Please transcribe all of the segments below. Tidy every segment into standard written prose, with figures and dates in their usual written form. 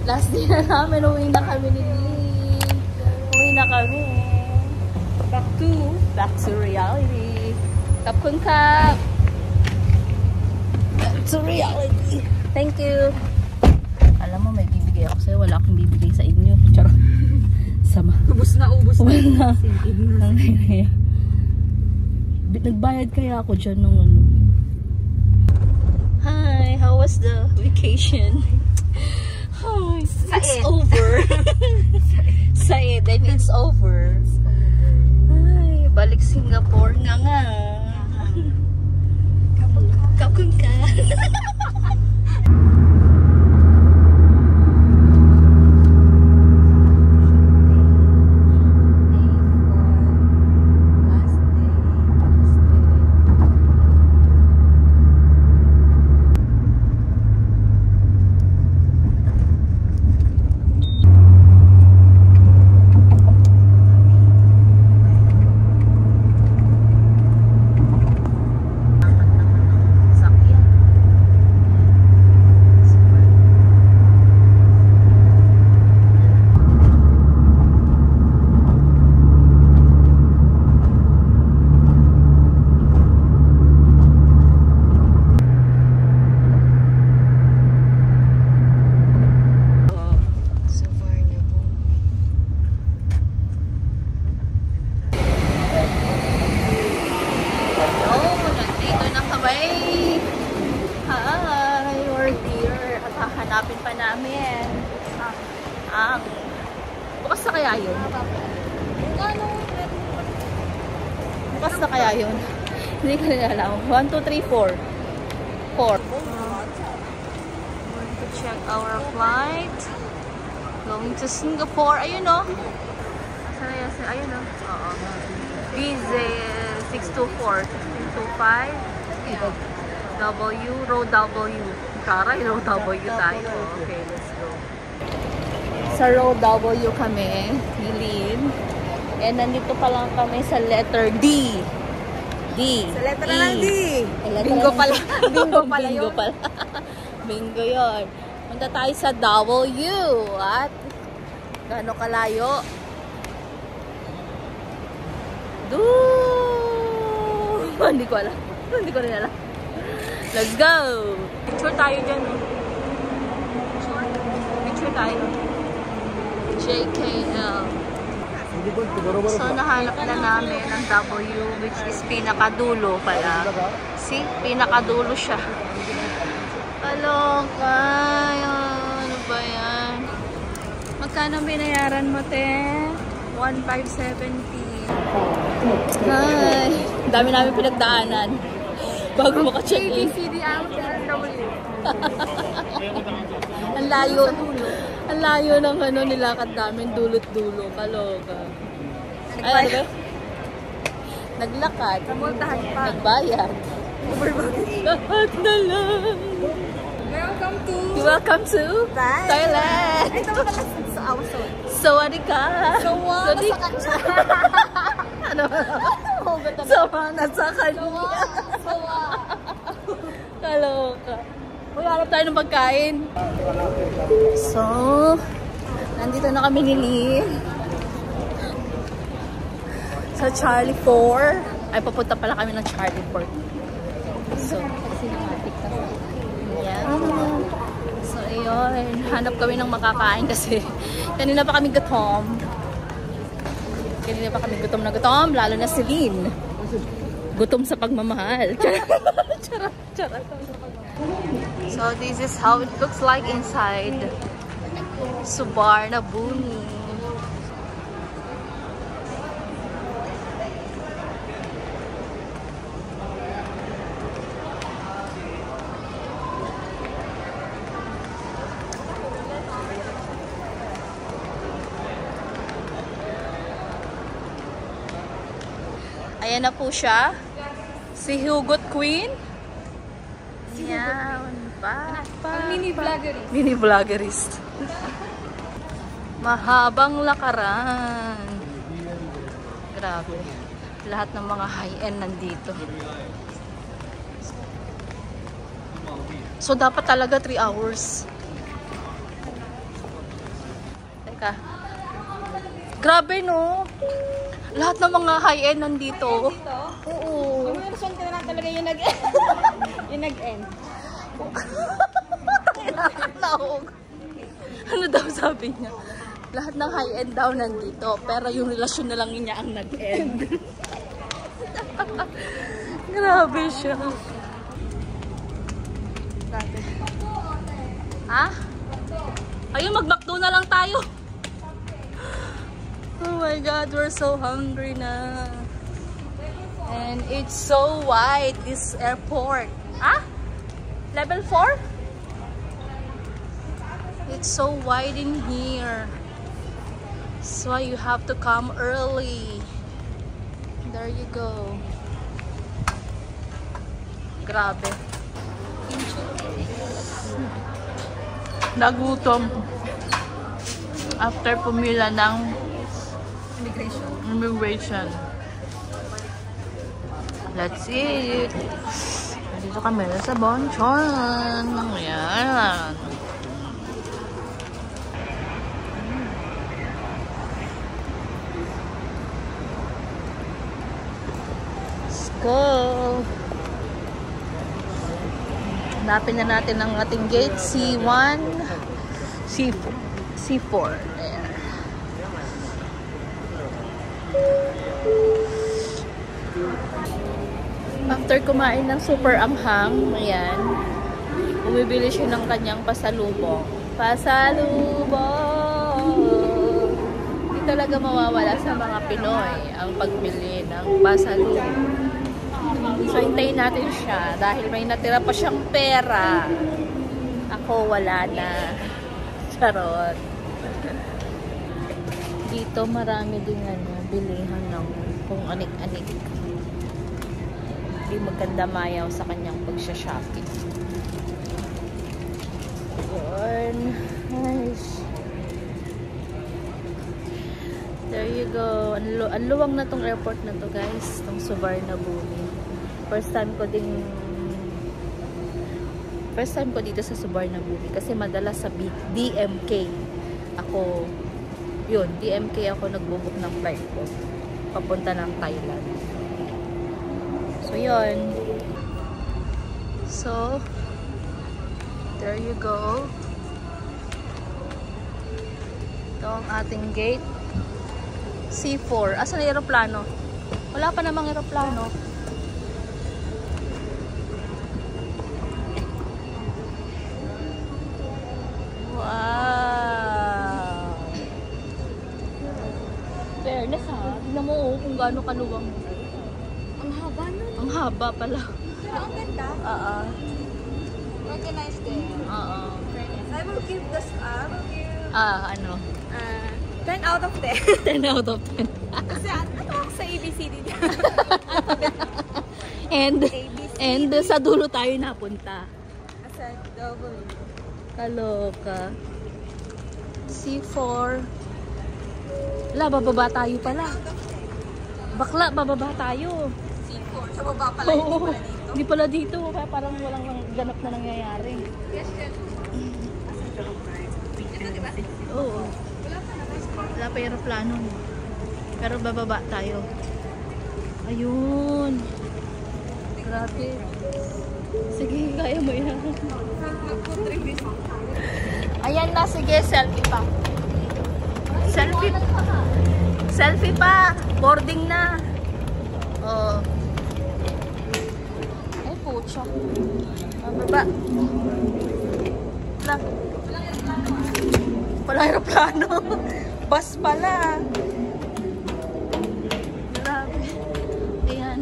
Last day na namin. Uwi na kami ni Lynn. Uwi na kami. Back to reality. Kapkun kap. Back to reality. Thank you. Alam mo, may bibigay ako sa'yo. Wala akong bibigay sa inyo. Charot. Sama. Ubus na. Nagbayad kaya ako dyan nung ano. Hi, how was the vacation? Oh, it's over. Said, then it's over. Ay, balik Singapore nga nga. Kapag ka. Hanapin pa namin ang bukas na kaya yun? Bukas na kaya yun? Hindi ko nila alam. 1, 2, 3, 4 going to check our flight going to Singapore. Ayun o ayun o Visa 624 625 row W. Karay, row W tayo. Okay, let's go. Sa row W kami, ni Lynn. And nandito pa lang kami sa letter D. Sa letter ng D. Bingo pala. Bingo pala yun. Bingo yun. Punta tayo sa W. At gaano kalayo? Hindi ko alam. Hindi ko rin alam. Let's go! Picture tayo dyan. Picture tayo. JKL. So, nahanap na namin ang W, which is pinakadulo pala. See? Pinakadulo siya. Kaloka. Ano ba yan? Magkano binayaran mo, te? 1,570. Hi! Dami namin pinagdaanan. Bago maka-check-in. Ang layo. Ang layo ng ano nilakad namin. Dulot-dulo. Kaloka. Ay, ano ba? Naglakad. Namultahan pa. Nagbayad. Lahat na lang. Welcome to Thailand. Ito mo naman sa Awasod. Sawadika. Sawadika. Ano? Sawa na sa kanya. Kaloka. Maghanap tayo ng pagkain. So, nandito na kami ni Lee. Sa Charlie 4. Ay, papunta pala kami ng Charlie 4. So, cinematic na. Yeah. So, ayun. Hanap kami ng makakain kasi kanina pa kami gutom. Kanina pa kami gutom na gutom. Lalo na si Lynn. Gutom sa pagmamahal. Charot. So, this is how it looks like inside Suvarnabhumi. Ayan na po siya. Si Hugot Queen. Yan. Mini vloggerist. Mahabang lakaran. Grabe. Lahat ng mga high-end nandito. So, dapat talaga 3 hours. Teka. Grabe, no? Lahat ng mga high-end nandito. Oo. Yung version ka na lang talaga yung yung nag-end. Ano daw sabi niya? Lahat ng high-end daw nandito. Pero yung relasyon na lang niya ang nag-end. Grabe siya. Ha? Ayun, mag-McDo na lang tayo. Oh my God, we're so hungry na. And it's so wide, this airport. Ah? Level 4? It's so wide in here. So you have to come early. There you go. Grabe. Nagutom. After pumila ng immigration. Let's eat. Dito kami sa Bonchon. Ayan. Let's go. Hanapin na natin ang ating gate. C1, C4. There. After kumain ng super anghang, ayan, bumibili siya ng kanyang pasalubong. Pasalubong! Hindi talaga mawawala sa mga Pinoy ang pagbili ng pasalubong. So, hintayin natin siya dahil may natira pa siyang pera. Ako, wala na. Charot. Dito, marami din bilihan ng kung anik-anik. Hindi maganda mayaw sa kanyang pagsha-shopping. Yun. Nice. There you go. Ang luwang na tong airport na to, guys. Tong Suvarnabhumi. First time ko dito sa Suvarnabhumi kasi madalas sa DMK ako, yun, DMK ako nagbo-book ng flight ko papunta ng Thailand. So yun. So there you go. Ito ang ating gate C4. Asan ang aeroplano? Wala pa namang aeroplano. Wow! Fairness ha. Tignan mo kung gaano kaluwang. Ang haba nun. Ang haba pala. Pero ang ganda. Organized din. Fairness. I will give this, ano? 10 out of 10. 10 out of 10. Kasi ano sa ABCD niya? And sa dulo tayo napunta. Asa double. Kaloka. C4. Wala, bababa tayo pala. Bakla, bababa tayo. C4. Sa baba pala, Oo, hindi pala dito. Kaya parang walang ganap na nangyayari. Yes, yes. Ito, diba? Oo. Wala pa aeroplano. Pero bababa tayo. Ayun. Grabe. Sige, kaya mo yan. Ayan na, sige, selfie pa. Selfie. Selfie pa. Boarding na. Oh. Ay, pucha. Bababa. Wala. Wala aeroplano. Bus pala. Grabe. Ayan.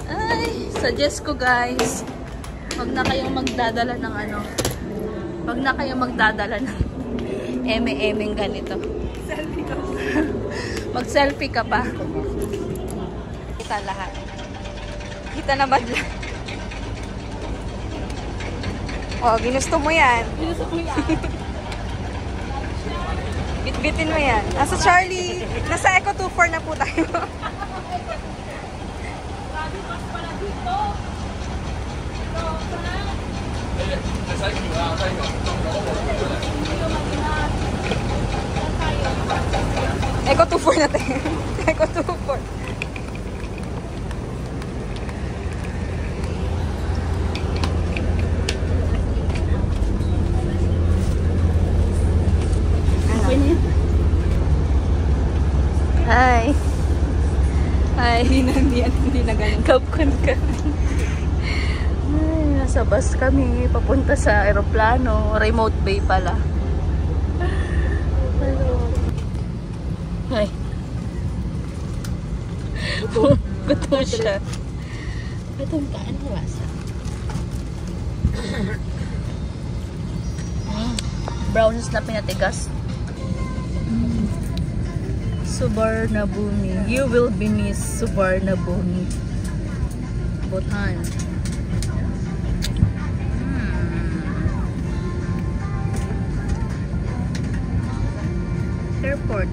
Ay, suggest ko guys, wag na kayong magdadala ng ano. Wag na kayong magdadala ng eme-emeng ganito. Selfie ka. Mag-selfie ka pa. Kita lahat. Kita na badla. Oh, ginusto mo yan. Ginusto mo yan. Bitbitin mo yan. Nasa Charlie. Nasa Eco 24 na po tayo. Dito. Eco 24 na tayo. Eco 24. Okay na yun. Hi. Hi. Hindi na ganun. Kapkan ka. Ay, nasa bus kami. Papunta sa aeroplano. Remote bay pala. Hello. Hi. Gutom siya. Gutom ka. Ano lasa? Brownies na pinatigas. Subarnabhumi. You will be Miss Subarnabhumi. Bhutan. Airport.